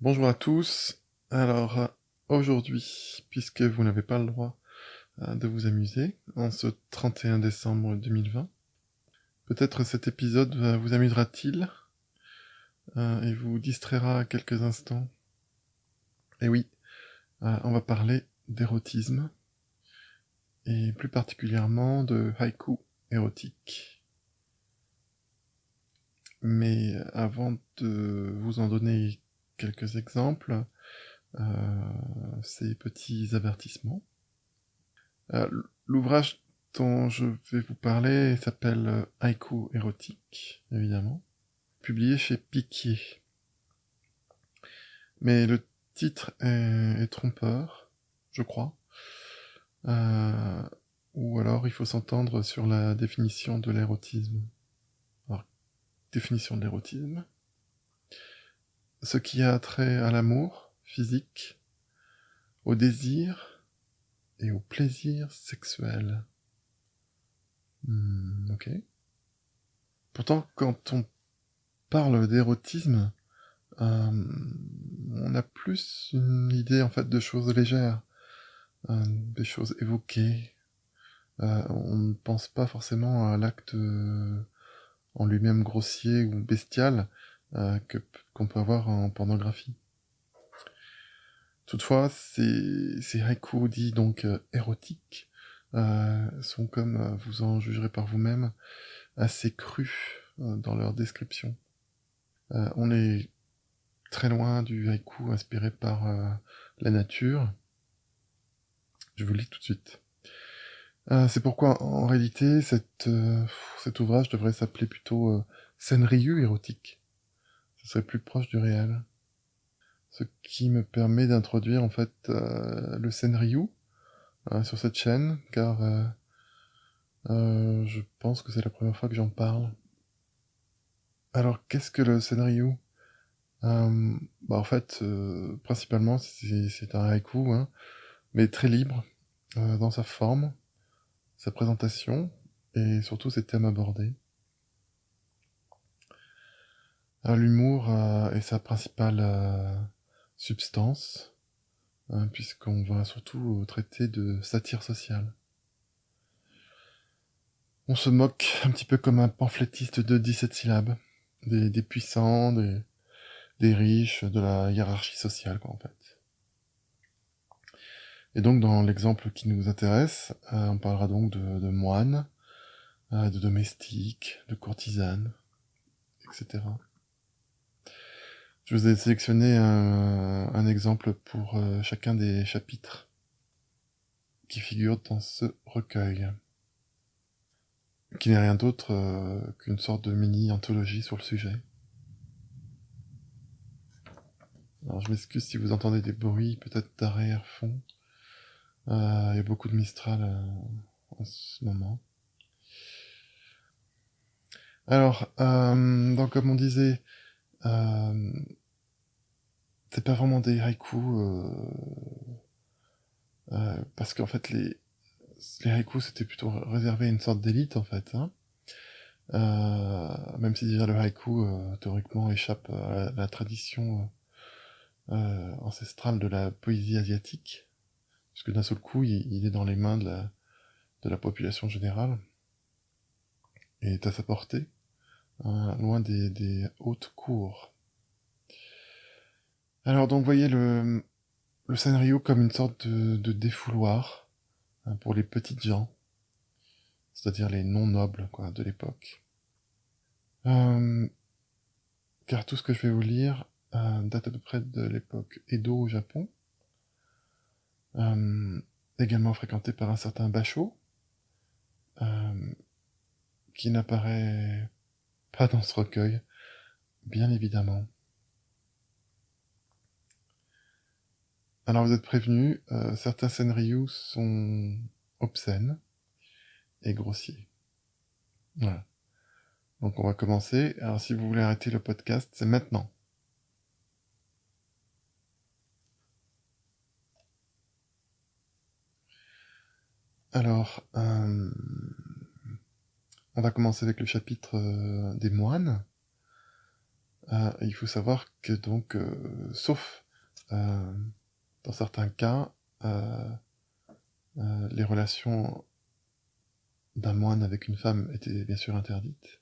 Bonjour à tous. Alors, aujourd'hui, puisque vous n'avez pas le droit de vous amuser, en ce 31 décembre 2020, peut-être cet épisode vous amusera-t-il et vous distraira quelques instants. Et oui, on va parler d'érotisme, et plus particulièrement de haïku érotique. Mais avant de vous en donner quelques exemples, ces petits avertissements. L'ouvrage dont je vais vous parler s'appelle Haïku érotique, évidemment, publié chez Piquier. Mais le titre est trompeur, je crois. Ou alors il faut s'entendre sur la définition de l'érotisme. Alors, définition de l'érotisme. Ce qui a trait à l'amour physique, au désir et au plaisir sexuel. Ok. Pourtant, quand on parle d'érotisme, on a plus une idée en fait de choses légères, des choses évoquées. On ne pense pas forcément à l'acte en lui-même grossier ou bestial qu'on peut avoir en pornographie. Toutefois, ces haïkus dits donc érotiques sont, comme vous en jugerez par vous-même, assez crus dans leur description. On est très loin du haïku inspiré par la nature. Je vous le lis tout de suite. C'est pourquoi, en réalité, cet ouvrage devrait s'appeler plutôt Senryu érotique. Ce serait plus proche du réel. Ce qui me permet d'introduire en fait le Senryu sur cette chaîne, car je pense que c'est la première fois que j'en parle. Alors, qu'est-ce que le Senryu en fait, principalement, c'est un haïku, hein, mais très libre dans sa forme, sa présentation et surtout ses thèmes abordés. L'humour est sa principale substance, puisqu'on va surtout traiter de satire sociale. On se moque un petit peu comme un pamphlétiste de 17 syllabes, des puissants, des riches, de la hiérarchie sociale, quoi, en fait. Et donc, dans l'exemple qui nous intéresse, on parlera donc de moines, de domestiques, de courtisanes, etc. Je vous ai sélectionné un exemple pour chacun des chapitres qui figurent dans ce recueil, qui n'est rien d'autre qu'une sorte de mini-anthologie sur le sujet. Alors je m'excuse si vous entendez des bruits peut-être d'arrière-fond. Il y a beaucoup de Mistral en ce moment. Alors, donc comme on disait, c'est pas vraiment des haïkus, parce qu'en fait les haïkus c'était plutôt réservé à une sorte d'élite en fait, hein. Même si déjà le haïku théoriquement échappe à la tradition ancestrale de la poésie asiatique, puisque d'un seul coup il est dans les mains de la population générale et est à sa portée, loin des hautes cours. Alors donc voyez le scénario comme une sorte de défouloir pour les petites gens, c'est-à-dire les non-nobles quoi, de l'époque. Car tout ce que je vais vous lire date à peu près de l'époque Edo au Japon, également fréquenté par un certain Basho, qui n'apparaît pas dans ce recueil, bien évidemment. Alors vous êtes prévenus, certains Senryu sont obscènes et grossiers. Voilà. Donc on va commencer. Alors si vous voulez arrêter le podcast, c'est maintenant. Alors, on va commencer avec le chapitre des moines. Il faut savoir que donc, sauf dans certains cas, les relations d'un moine avec une femme étaient bien sûr interdites,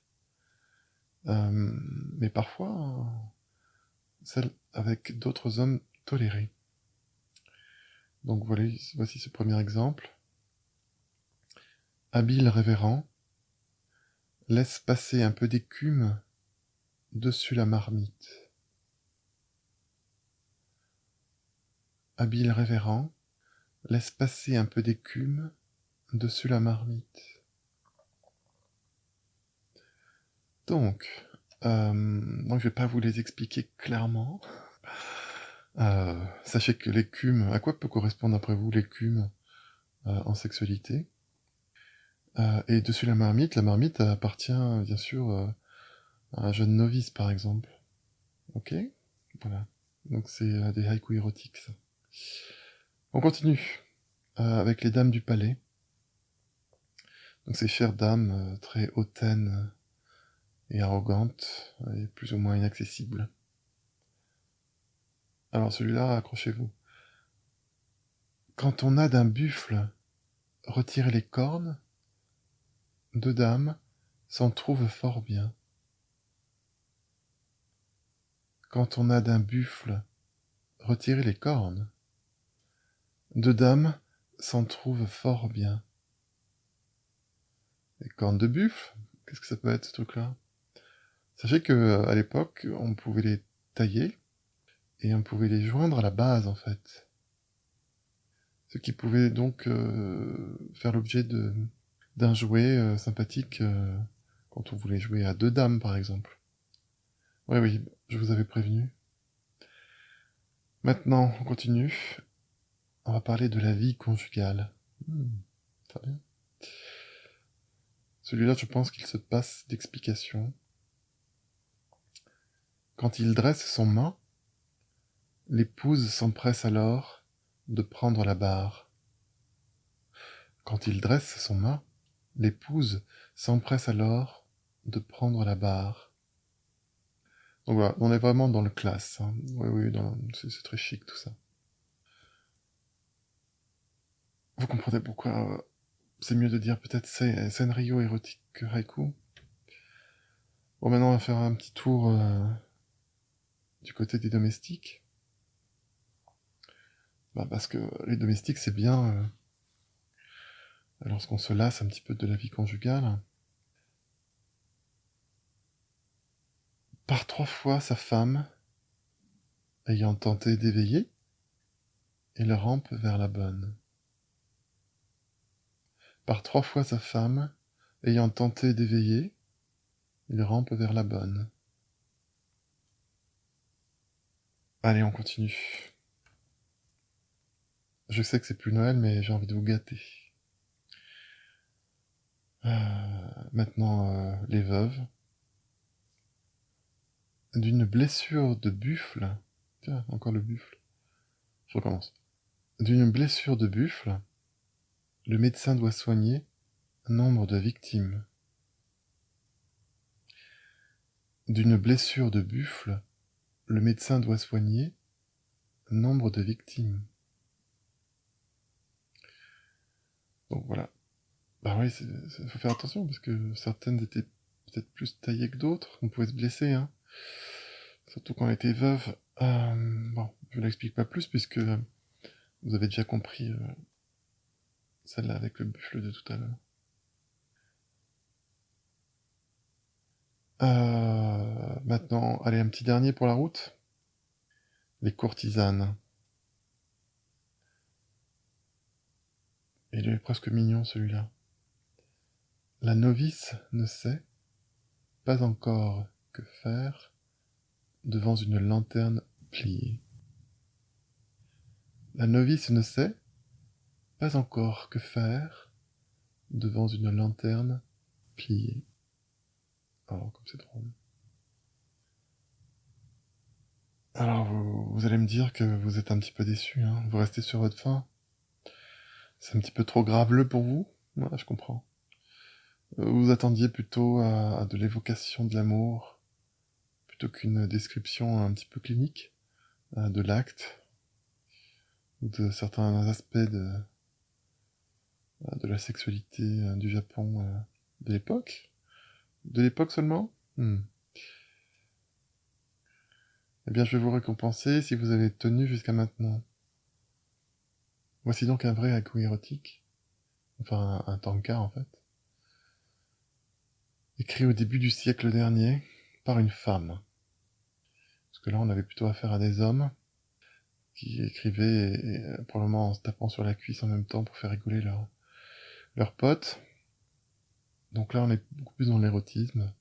mais parfois celles avec d'autres hommes tolérées. Donc voici ce premier exemple. Habile révérend, laisse passer un peu d'écume dessus la marmite. Habile révérend, laisse passer un peu d'écume dessus la marmite. Donc, je vais pas vous les expliquer clairement. Sachez que l'écume, à quoi peut correspondre après vous l'écume en sexualité? Et dessus la marmite appartient bien sûr à un jeune novice par exemple. Ok? Voilà. Donc c'est des haïkus érotiques ça. On continue avec les dames du palais. Donc ces chères dames très hautaines et arrogantes et plus ou moins inaccessibles. Alors celui-là, accrochez-vous. Quand on a d'un buffle retiré les cornes, deux dames s'en trouvent fort bien. Quand on a d'un buffle retiré les cornes, deux dames s'en trouvent fort bien. Les cornes de buffle, qu'est-ce que ça peut être ce truc-là? Sachez que à l'époque, on pouvait les tailler et on pouvait les joindre à la base en fait. Ce qui pouvait donc faire l'objet d'un jouet sympathique quand on voulait jouer à deux dames par exemple. Oui, oui, je vous avais prévenu. Maintenant, on continue. On va parler de la vie conjugale. Très bien. Celui-là, je pense qu'il se passe d'explications. Quand il dresse son mât, l'épouse s'empresse alors de prendre la barre. Quand il dresse son mât, l'épouse s'empresse alors de prendre la barre. Donc voilà, on est vraiment dans le classe. Hein. Oui, oui, c'est très chic tout ça. Vous comprenez pourquoi c'est mieux de dire peut-être scénario érotique que haïku. Bon, maintenant on va faire un petit tour du côté des domestiques. Parce que les domestiques, c'est bien lorsqu'on se lasse un petit peu de la vie conjugale. Par 3 fois sa femme, ayant tenté d'éveiller, il rampe vers la bonne. Par 3 fois sa femme, ayant tenté d'éveiller, il rampe vers la bonne. Allez, on continue. Je sais que c'est plus Noël, mais j'ai envie de vous gâter. Maintenant, les veuves. D'une blessure de buffle... Tiens, encore le buffle. Je recommence. D'une blessure de buffle, le médecin doit soigner nombre de victimes. D'une blessure de buffle, le médecin doit soigner nombre de victimes. Donc voilà. Bah oui, faut faire attention, parce que certaines étaient peut-être plus taillées que d'autres, on pouvait se blesser, hein. Surtout quand on était veuve. Bon, je ne l'explique pas plus, puisque vous avez déjà compris celle-là avec le buffle de tout à l'heure. Maintenant, allez, un petit dernier pour la route. Les courtisanes. Il est presque mignon celui-là. La novice ne sait pas encore que faire devant une lanterne pliée. La novice ne sait pas encore que faire devant une lanterne pliée. Oh, comme c'est drôle. Alors, vous allez me dire que vous êtes un petit peu déçu, hein. Vous restez sur votre faim. C'est un petit peu trop graveleux pour vous. Voilà, je comprends. Vous attendiez plutôt à de l'évocation de l'amour, plutôt qu'une description un petit peu clinique de l'acte ou de certains aspects de la sexualité du Japon de l'époque. De l'époque seulement? Eh bien, je vais vous récompenser si vous avez tenu jusqu'à maintenant. Voici donc un vrai haiku érotique, enfin un tanka en fait, écrit au début du siècle dernier par une femme. Parce que là, on avait plutôt affaire à des hommes qui écrivaient, probablement en se tapant sur la cuisse en même temps pour faire rigoler leurs potes. Donc là, on est beaucoup plus dans l'érotisme.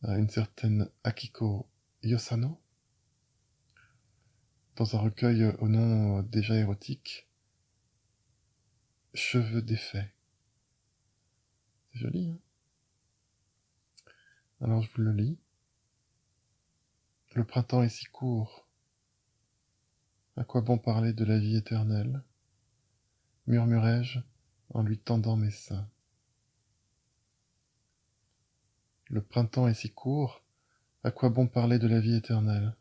Une certaine Akiko Yosano, dans un recueil au nom déjà érotique, Cheveux défaits. C'est joli, hein? Alors je vous le lis. Le printemps est si court. À quoi bon parler de la vie éternelle? Murmurai-je en lui tendant mes seins. Le printemps est si court. À quoi bon parler de la vie éternelle?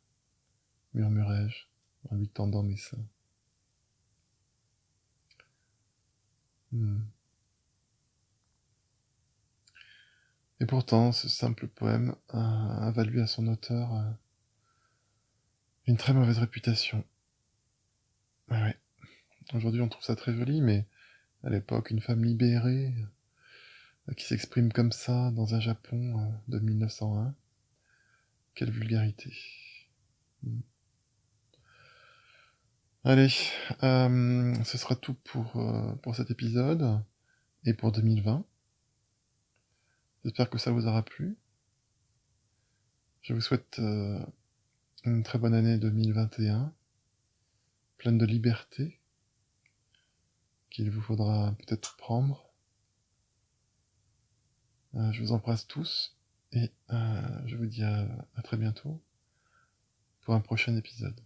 Murmurai-je en lui tendant mes seins. Et pourtant, ce simple poème a valu à son auteur une très mauvaise réputation. Ouais, ouais. Aujourd'hui, on trouve ça très joli, mais à l'époque, une femme libérée qui s'exprime comme ça dans un Japon de 1901, quelle vulgarité. Mm. Allez, ce sera tout pour cet épisode et pour 2020. J'espère que ça vous aura plu. Je vous souhaite une très bonne année 2021, pleine de liberté, qu'il vous faudra peut-être prendre. Je vous embrasse tous et je vous dis à très bientôt pour un prochain épisode.